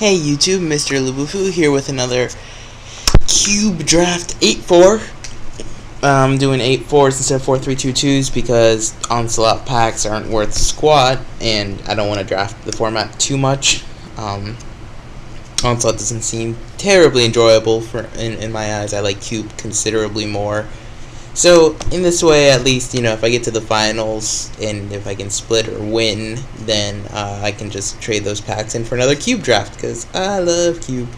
Hey YouTube, Mrlubufu here with another Cube Draft 8-4. I'm doing 8-4s instead of 4-3-2-2s because Onslaught packs aren't worth squat, and I don't want to draft the format too much. Onslaught doesn't seem terribly enjoyable in my eyes. I like Cube considerably more. So, in this way, at least, if I get to the finals, and if I can split or win, then I can just trade those packs in for another Cube draft, because I love Cube.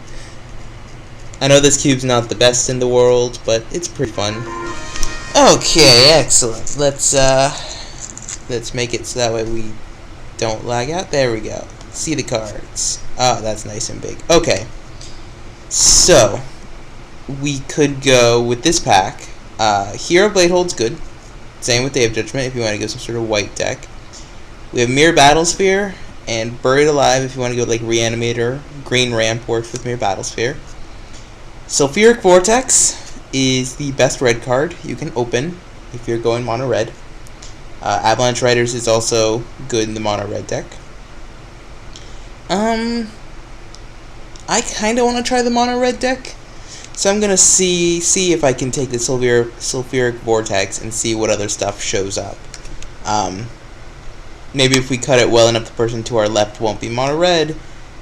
I know this Cube's not the best in the world, but it's pretty fun. Okay, excellent. Let's make it so that way we don't lag out. There we go. See the cards. Oh, that's nice and big. Okay. So, we could go with this pack. Hero Blade holds good. Same with Day of Judgment if you want to go some sort of white deck. We have Mirror Battlesphere and Buried Alive if you want to go like Reanimator. Green Ramp works with Mirror Battlesphere. Sulfuric Vortex is the best red card you can open if you're going mono red. Avalanche Riders is also good in the mono red deck. I kind of want to try the mono red deck. So I'm gonna see if I can take the Sulfuric Vortex and see what other stuff shows up. Maybe if we cut it well enough, the person to our left won't be mono red,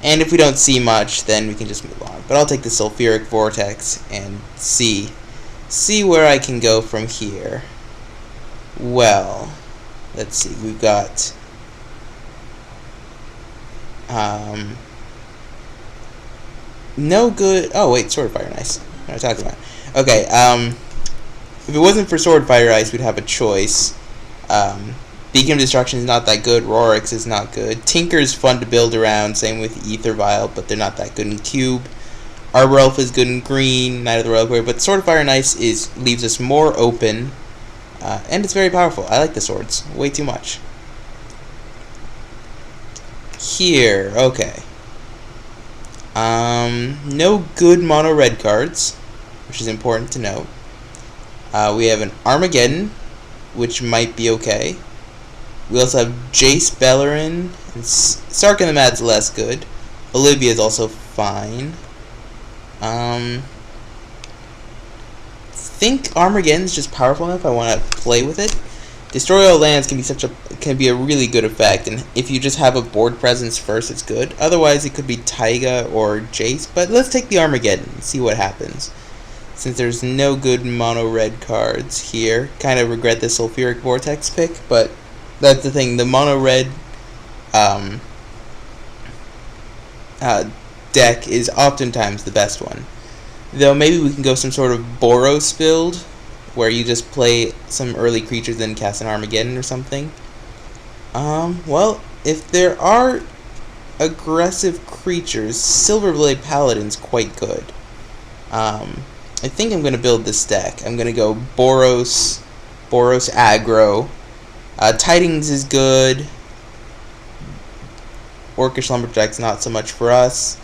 and if we don't see much, then we can just move on. But I'll take the Sulfuric Vortex and see where I can go from here. Well, let's see. We've got no good. Oh wait, Swordfire Ice. What am I talking about? Okay. If it wasn't for Swordfire Ice, we'd have a choice. Beacon of Destruction is not that good. Rorix is not good. Tinker is fun to build around. Same with Ether Vial, but they're not that good in Cube. Arbor Elf is good in Green. Knight of the Reliquary, but Swordfire Ice leaves us more open, and it's very powerful. I like the swords way too much. Here, okay. No good mono red cards, which is important to note. We have an Armageddon, which might be okay. We also have Jace Bellerin, and Stark and the Mad's less good. Olivia is also fine. I think Armageddon's just powerful enough. I want to play with it. Destroy all lands can be a really good effect, and if you just have a board presence first, it's good. Otherwise, it could be Taiga or Jace, but let's take the Armageddon and see what happens. Since there's no good mono red cards here, kind of regret the Sulfuric Vortex pick, but that's the thing. The mono red deck is oftentimes the best one. Though maybe we can go some sort of Boros build, where you just play some early creatures then cast an Armageddon or something. Well, if there are aggressive creatures, Silverblade Paladin's quite good. I think I'm going to build this deck. I'm going to go Boros aggro. Tidings is good. Orcish Lumberjack's not so much for us.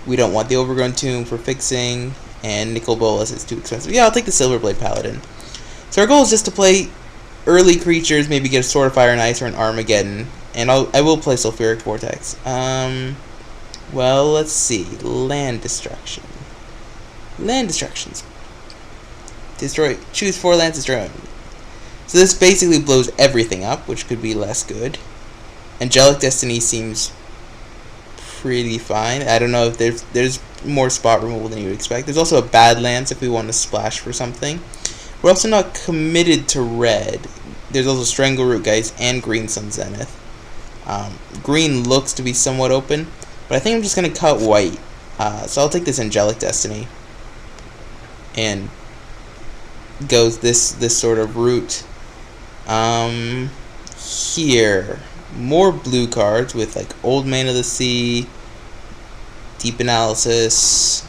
We don't want the Overgrown Tomb for fixing. And Nicol Bolas is too expensive. Yeah, I'll take the Silverblade Paladin. So our goal is just to play early creatures, maybe get a Sword of Fire and Ice or an Armageddon, and I will play Sulfuric Vortex. Well, let's see. Land Destruction. Land Destructions. Choose 4 lands, destroy. So this basically blows everything up, which could be less good. Angelic Destiny seems pretty fine. I don't know if there's more spot removal than you would expect. There's also a Badlands if we want to splash for something. We're also not committed to red. There's also Strangleroot Geist and Green Sun Zenith. Green looks to be somewhat open, but I think I'm just going to cut white. So I'll take this Angelic Destiny and goes this sort of route. Here, more blue cards with like Old Man of the Sea, Deep Analysis.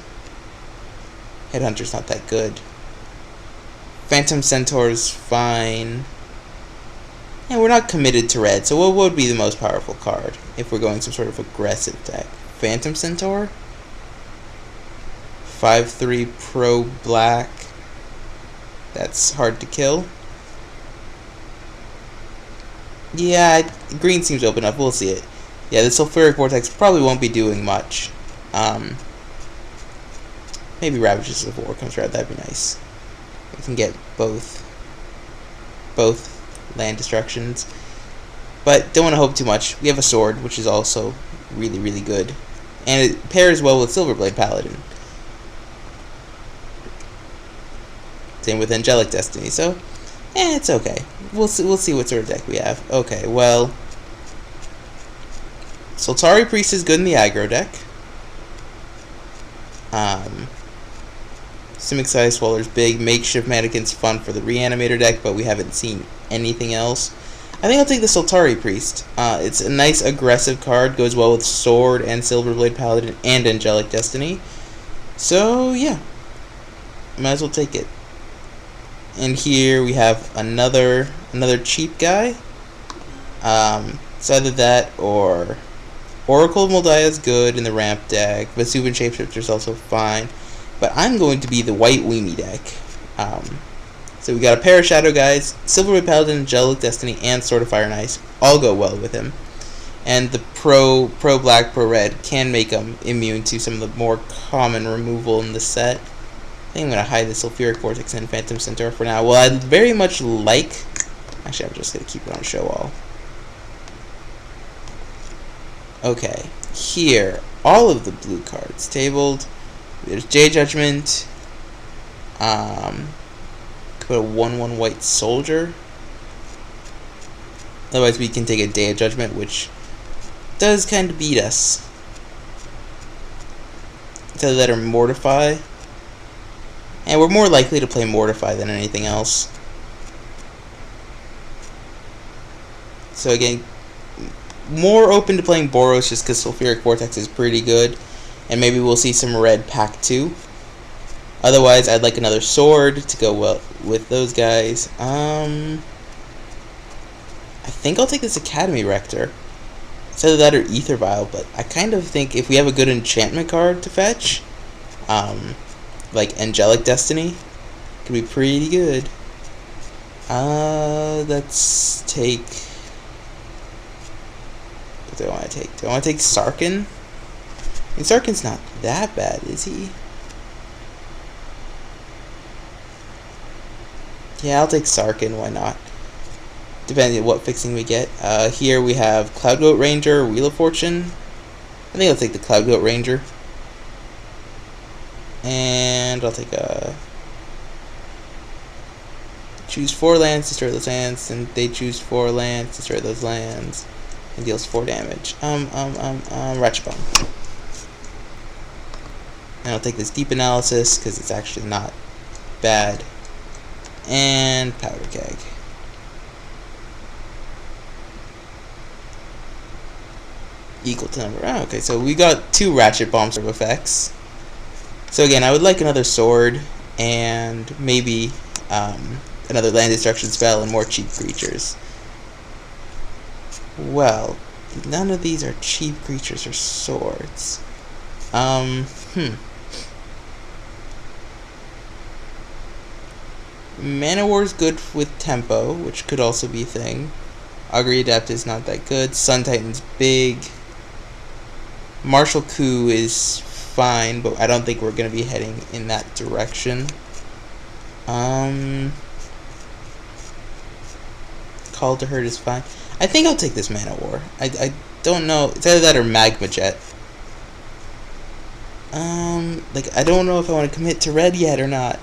Headhunter's not that good. Phantom Centaur's fine. And we're not committed to red, so what would be the most powerful card if we're going some sort of aggressive deck? Phantom Centaur? 5/3 Pro Black. That's hard to kill. Yeah, green seems open up. We'll see it. Yeah, the Sulfuric Vortex probably won't be doing much. Maybe Ravages of War comes around. That'd be nice. We can get both land destructions. But don't want to hope too much. We have a sword, which is also really, really good. And it pairs well with Silverblade Paladin. Same with Angelic Destiny, so it's okay. We'll see what sort of deck we have. Okay, well, Soltari Priest is good in the aggro deck. Simic Size Swaller's big. Makeshift Mannequin's fun for the Reanimator deck, but we haven't seen anything else. I think I'll take the Soltari Priest. It's a nice aggressive card, goes well with Sword and Silverblade Paladin and Angelic Destiny. So yeah, might as well take it. And here we have another cheap guy. It's either that or Oracle of Moldiah is good in the ramp deck. Vesuvian Shapeshifter is also fine. But I'm going to be the white weenie deck. So we got a pair of Shadow guys, Silverblade Paladin, Angelic Destiny, and Sword of Fire and Ice. All go well with him. And the pro black, pro red can make him immune to some of the more common removal in the set. I think I'm going to hide the Sulfuric Vortex and Phantom Centaur for now. Well, I'd very much like... Actually, I'm just going to keep it on show all. Okay, here, all of the blue cards tabled. There's J Judgment. Put a 1/1 white soldier. Otherwise, we can take a Day of Judgment, which does kind of beat us. Either that or Mortify. And we're more likely to play Mortify than anything else. So again, more open to playing Boros just because Sulfuric Vortex is pretty good. And maybe we'll see some red pack 2. Otherwise, I'd like another sword to go well with those guys. I think I'll take this Academy Rector. It's either that or Ether Vial, but I kind of think if we have a good enchantment card to fetch, like Angelic Destiny, could be pretty good. Let's take... What do I want to take? Do I want to take Sarkhan? And Sarkhan's not that bad, is he? Yeah, I'll take Sarkhan, why not? Depending on what fixing we get. Here we have Cloud Goat Ranger, Wheel of Fortune. I think I'll take the Cloud Goat Ranger. And I'll take a... Choose 4 lands, destroy those lands, and they choose 4 lands, destroy those lands, and deals 4 damage. Ratchet Bomb. And I'll take this Deep Analysis, because it's actually not bad. And Powder Keg. Equal to number. Oh, okay, so we got 2 Ratchet Bomb sort of effects. So again, I would like another sword, and maybe another land destruction spell, and more cheap creatures. Well, none of these are cheap creatures or swords. Mana War's good with tempo, which could also be a thing. Augury Adept is not that good. Sun Titan's big. Martial Coup is fine, but I don't think we're going to be heading in that direction. Call to Hurt is fine. I think I'll take this Mana War. I don't know. It's either that or Magma Jet. Like, I don't know if I want to commit to red yet or not.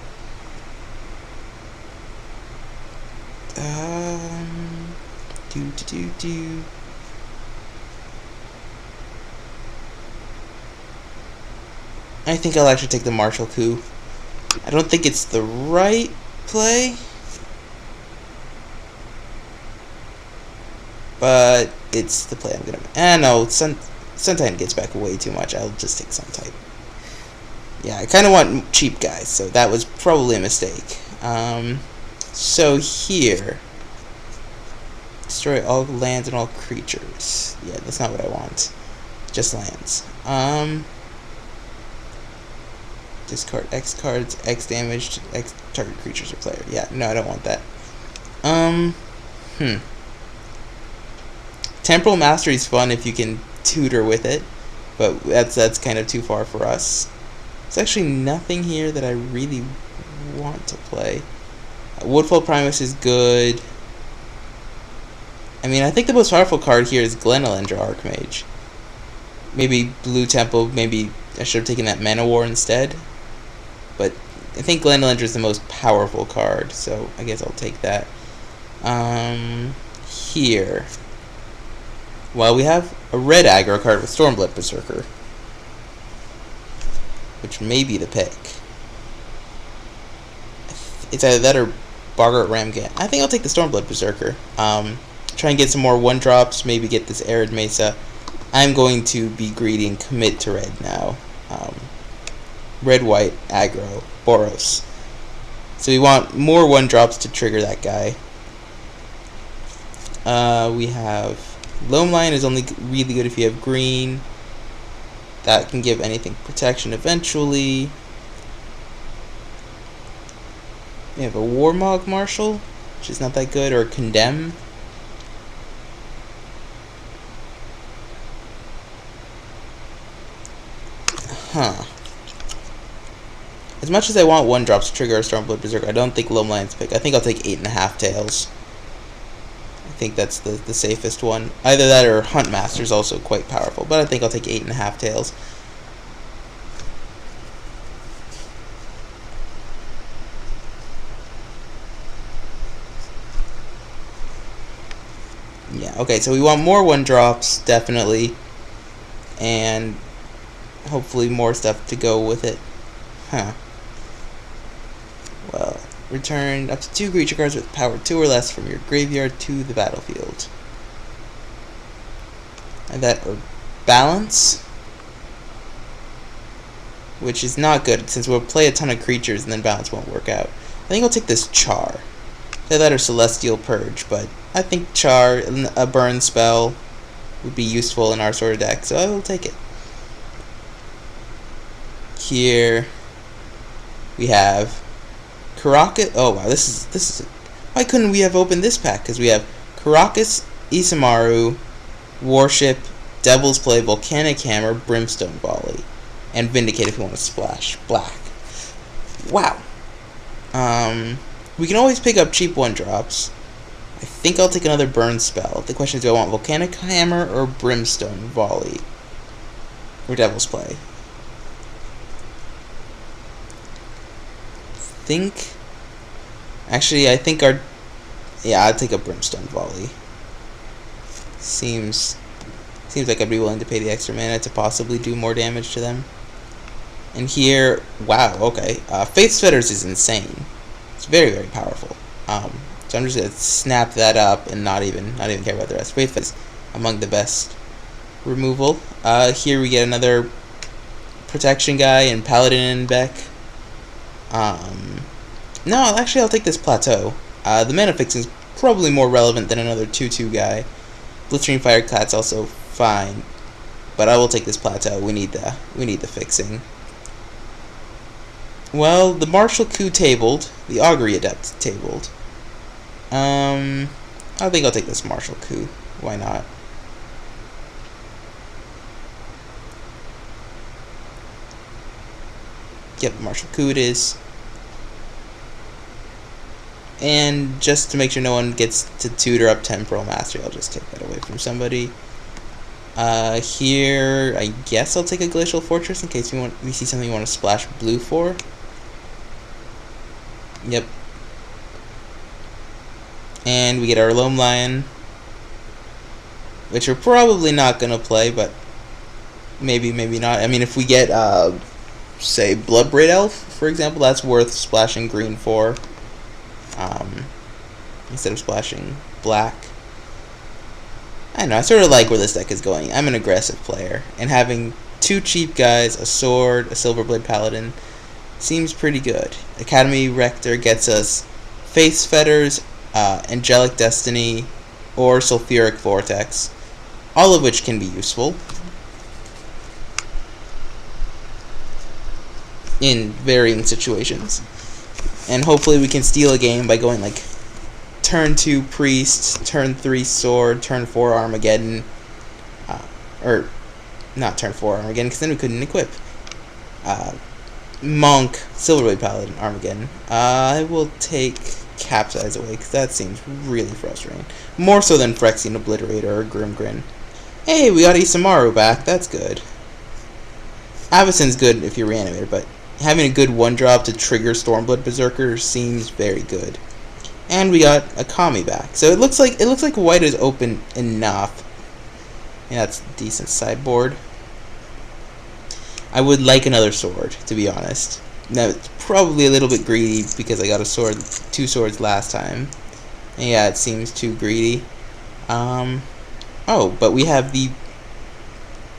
I think I'll actually take the Martial Coup. I don't think it's the right play, but it's the play I'm gonna. No, Sun Titan gets back way too much. I'll just take Sun Titan. Yeah, I kind of want cheap guys, so that was probably a mistake. So here, destroy all lands and all creatures. Yeah, that's not what I want. Just lands. Discard X cards, X damage, X target creatures or player. Yeah, no, I don't want that. Temporal Mastery is fun if you can tutor with it. but that's kind of too far for us. There's actually nothing here that I really want to play. Woodfall Primus is good. I mean, I think the most powerful card here is Glenelendra Archmage. Maybe Blue Temple, maybe I should have taken that Mana War instead. But I think Glenelendra is the most powerful card, so I guess I'll take that. Here. Well, we have a red aggro card with Stormblood Berserker, which may be the pick. It's either that or Boggart Ramget. I think I'll take the Stormblood Berserker. Try and get some more 1-drops, maybe get this Arid Mesa. I'm going to be greedy and commit to red now. Red-white aggro, Boros. So we want more 1-drops to trigger that guy. We have Loam Lion is only really good if you have green. That can give anything protection eventually. We have a Warmog Marshal, which is not that good, or Condemn. As much as I want 1-drops to trigger a Stormblood Berserker, I don't think Loam Lion's pick. I think I'll take 8.5 Tails. I think that's the safest one. Either that or Huntmaster is also quite powerful, but I think I'll take 8.5 Tails. Yeah, okay, so we want more 1-drops, definitely. And hopefully more stuff to go with it. Well, return up to 2 creature cards with power 2 or less from your graveyard to the battlefield. And that or Balance, which is not good since we'll play a ton of creatures and then Balance won't work out. I think I'll take this Char. Either that or Celestial Purge, but I think Char, a burn spell, would be useful in our sort of deck, so I will take it. Here we have Karakas. Oh wow, this is. Why couldn't we have opened this pack? Because we have Karakas, Isamaru, Warship, Devil's Play, Volcanic Hammer, Brimstone Volley, and Vindicate if you want to splash black. Wow. We can always pick up cheap 1-drops. I think I'll take another burn spell. The question is, do I want Volcanic Hammer or Brimstone Volley? Or Devil's Play? I think I'll take a Brimstone Volley. Seems like I'd be willing to pay the extra mana to possibly do more damage to them. And here, wow, okay, Faith's Fetters is insane. It's very, very powerful. So I'm just gonna snap that up and not even care about the rest. Faith Fetters among the best removal. Here we get another protection guy and Paladin and Beck. No, actually I'll take this Plateau. The mana fixing is probably more relevant than another 2/2 guy. Blistering Fireclat's also fine, but I will take this Plateau. We need the fixing. Well, the Martial Coup tabled, the Augury Adept tabled. I think I'll take this Martial Coup. Why not? Yep, Martial Coup it is. And just to make sure no one gets to tutor up Temporal Mastery, I'll just take that away from somebody. Here, I guess I'll take a Glacial Fortress in case we see something we want to splash blue for. Yep. And we get our Loam Lion, which we're probably not going to play, but maybe not. I mean, if we get, say, Bloodbraid Elf, for example, that's worth splashing green for. Instead of splashing black. I don't know, I sort of like where this deck is going. I'm an aggressive player, and having 2 cheap guys, a sword, a Silverblade Paladin, seems pretty good. Academy Rector gets us Faith's Fetters, Angelic Destiny, or Sulfuric Vortex, all of which can be useful in varying situations. And hopefully we can steal a game by going like turn 2 Priest, turn 3 Sword, turn 4 Armageddon, or not turn 4 Armageddon, because then we couldn't equip. Monk, Silverblade Paladin, Armageddon. I will take Capsize away, because that seems really frustrating. More so than Phyrexian Obliterator or Grimgrin. Hey, we got Isamaru back, that's good. Avacyn's good if you're reanimated, but having a good 1-drop to trigger Stormblood Berserker seems very good. And we got a Kami back. So it looks like white is open enough. And that's a decent sideboard. I would like another sword, to be honest. Now it's probably a little bit greedy because I got a sword, 2 swords last time. And yeah, it seems too greedy. Oh, but we have the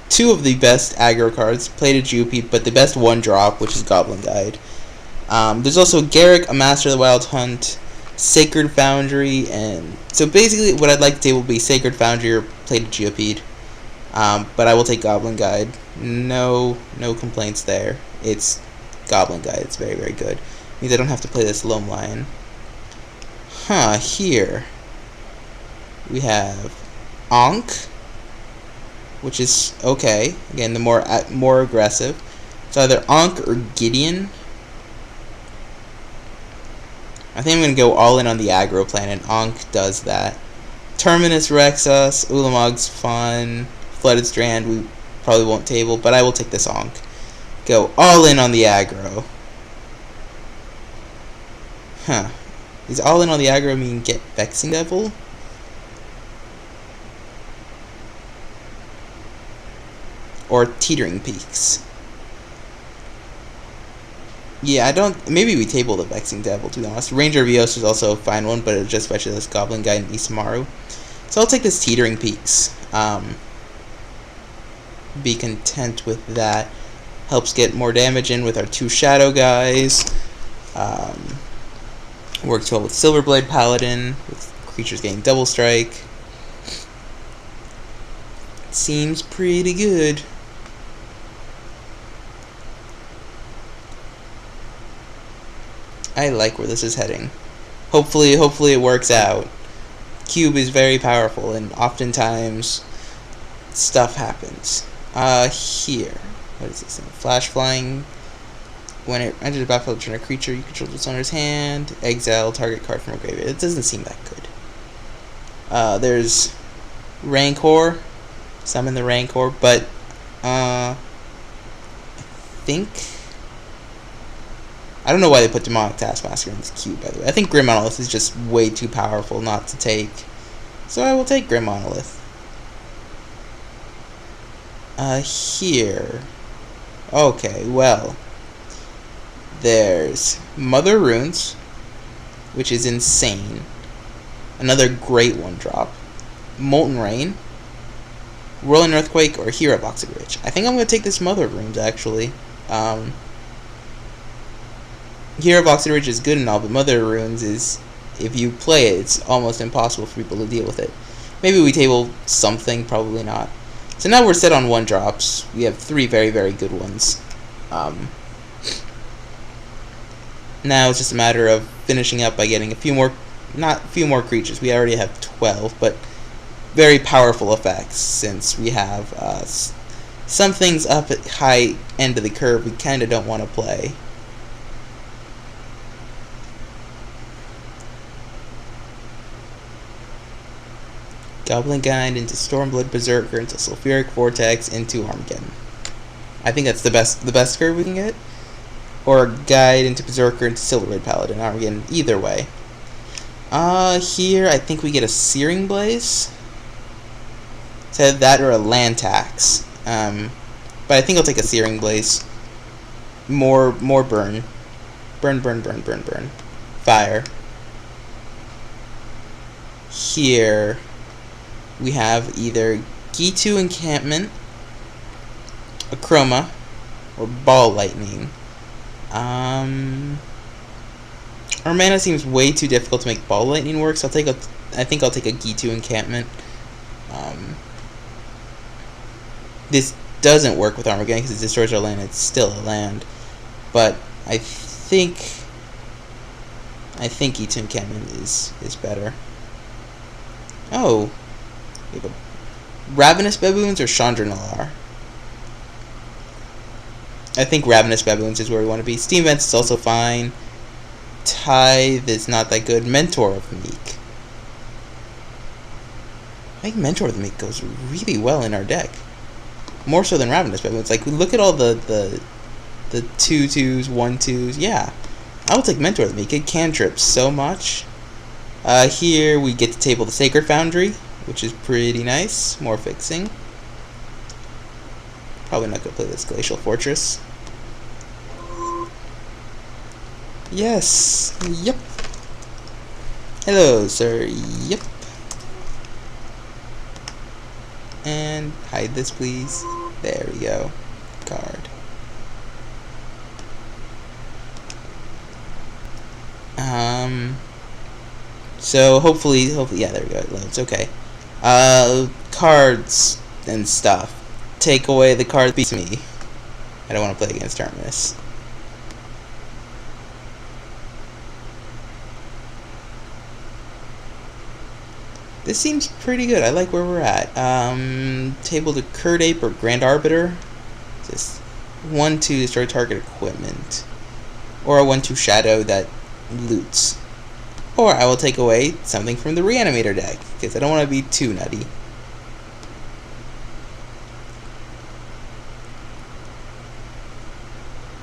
2 of the best aggro cards, Plated Jupi, but the best 1-drop, which is Goblin Guide. There's also Garruk, a Master of the Wild Hunt, Sacred Foundry, and so basically what I'd like to table would be Sacred Foundry or Plated Geopede. But I will take Goblin Guide. No complaints there. It's Goblin Guide. It's very, very good. Means I don't have to play this Loam Lion. Here we have Ankh, which is okay. Again, the more aggressive. It's either Ankh or Gideon. I think I'm going to go all in on the aggro plan, and Ankh does that. Terminus Rexus, Ulamog's fun. Flooded Strand, we probably won't table, but I will take this Ankh. Go all in on the aggro. Is all in on the aggro mean get Vexing Devil? Or Teetering Peaks? Yeah, maybe we table the Vexing Devil, to be honest. Ranger Vios is also a fine one, but it just fetches this Goblin Guide and Isamaru. So I'll take this Teetering Peaks. Be content with that. Helps get more damage in with our 2 Shadow guys. Works well with Silverblade Paladin, with creatures getting double strike. Seems pretty good. I like where this is heading. Hopefully it works out. Cube is very powerful, and oftentimes stuff happens. Here. What is this thing? Flash Flying. When it enters the battlefield, turn a creature you control its owner's hand. Exile target card from a graveyard. It doesn't seem that good. There's Rancor. Summon the Rancor, but I don't know why they put Demonic Taskmaster in this cube, by the way. I think Grim Monolith is just way too powerful not to take. So I will take Grim Monolith. Here. Okay, well. There's Mother Runes, which is insane. Another great 1-drop. Molten Rain. Whirling Earthquake or Hero of Ridge. I think I'm going to take this Mother Runes, actually. Hero of Ridge is good and all, but Mother Runes is, if you play it, it's almost impossible for people to deal with it. Maybe we table something, probably not. So now we're set on 1-drops. We have 3 very, very good ones. Now it's just a matter of finishing up by getting a few more, not a few more creatures. We already have 12, but very powerful effects, since we have some things up at high end of the curve we kind of don't want to play. Goblin Guide into Stormblood Berserker into Sulfuric Vortex into Armageddon. I think that's the best curve we can get. Or Guide into Berserker into Silverblade Paladin, Armageddon, either way. Here I think we get a Searing Blaze. So that or a Land Tax. But I think I'll take a Searing Blaze. More burn. Burn. Fire. Here we have either Gitu Encampment, a Chroma, or Ball Lightning. Our mana seems way too difficult to make Ball Lightning work, so I think I'll take a Gitu Encampment. This doesn't work with Armageddon because it destroys our land. It's still a land, but I think Gitu Encampment is better. Oh. We have a Ravenous Baboons or Chandra Nalar. I think Ravenous Baboons is where we want to be. Steam Vents is also fine. Tithe is not that good. Mentor of Meek. I think Mentor of the Meek goes really well in our deck. More so than Ravenous Baboons. Like, look at all the 2/2s, 1/2s. Yeah. I will take Mentor of the Meek. It cantrips so much. Here we get to table the Sacred Foundry, which is pretty nice. More fixing. Probably not going to play this Glacial Fortress. Yes. Yep. Hello, sir. Yep. And hide this, please. There we go. Card. So hopefully, yeah, there we go. It loads. Okay. Cards and stuff. Take away the card that beats me. I don't want to play against Terminus. This seems pretty good. I like where we're at. Table to Curd Ape or Grand Arbiter. Just 1/2 destroy target equipment. Or a 1/2 shadow that loots. Or I will take away something from the Reanimator deck, because I don't want to be too nutty.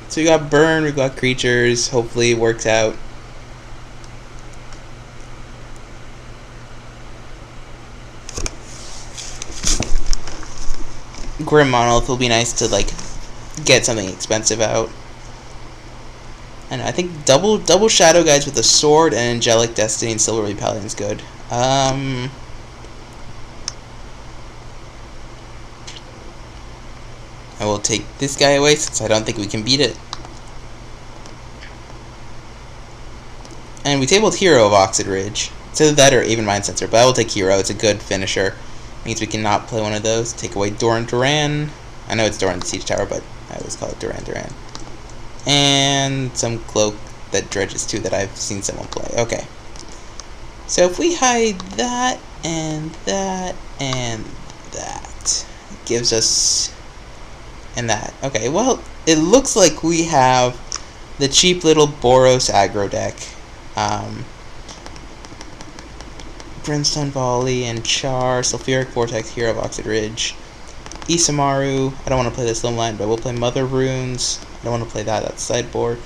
So we got burn, we've got creatures. Hopefully it works out. Grim Monolith will be nice to, like, get something expensive out. And I think double Shadow Guides with a sword and Angelic Destiny and Silverblade Paladin is good. I will take this guy away since I don't think we can beat it. And we tabled Hero of Oxid Ridge. It's either that or even Mind Sensor, but I will take Hero. It's a good finisher. Means we cannot play one of those. Take away Doran Duran. I know it's Doran the Siege Tower, but I always call it Duran Duran. And some Cloak that dredges too that I've seen someone play. Okay. So if we hide that and that and that, it gives us and that. Okay, well, it looks like we have the cheap little Boros aggro deck. Brimstone Volley and Char, Sulfuric Vortex, Hero of Oxid Ridge, Isamaru. I don't want to play this Limb Line, but we'll play Mother Runes. I don't want to play that, that's sideboard.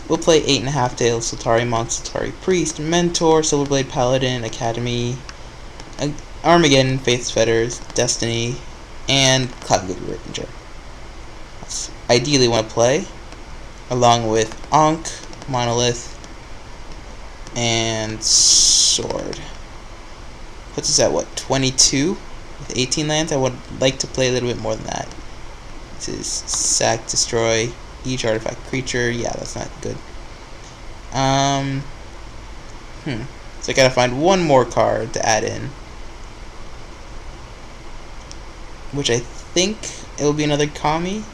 We'll play 8.5 Tails, Sultari Monk, Sultari Priest, Mentor, Silverblade Paladin, Academy, Armageddon, Faith's Fetters, Destiny, and Cloudblade Ranger. That's ideally want to play, along with Ankh, Monolith, and Sword. Puts us at what, 22 with 18 lands? I would like to play a little bit more than that. This is sack, destroy each artifact creature. Yeah, that's not good. So I gotta find one more card to add in, which I think it will be another Kami.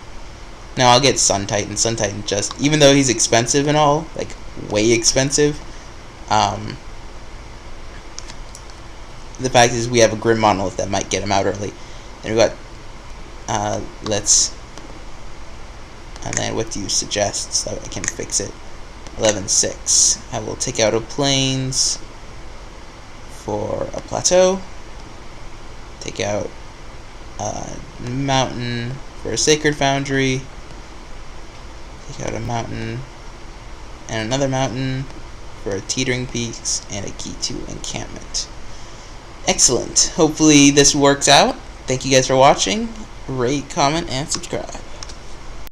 No, I'll get Sun Titan. Sun Titan just, even though he's expensive and all, like way expensive, the fact is we have a Grim Monolith that might get him out early. And we got, and then what do you suggest so that I can fix it? 11/6. I will take out a Plains for a Plateau. Take out a Mountain for a Sacred Foundry. Take out a Mountain and another Mountain for a Teetering Peaks and a Key to Encampment. Excellent. Hopefully this works out. Thank you guys for watching. Rate, comment, and subscribe.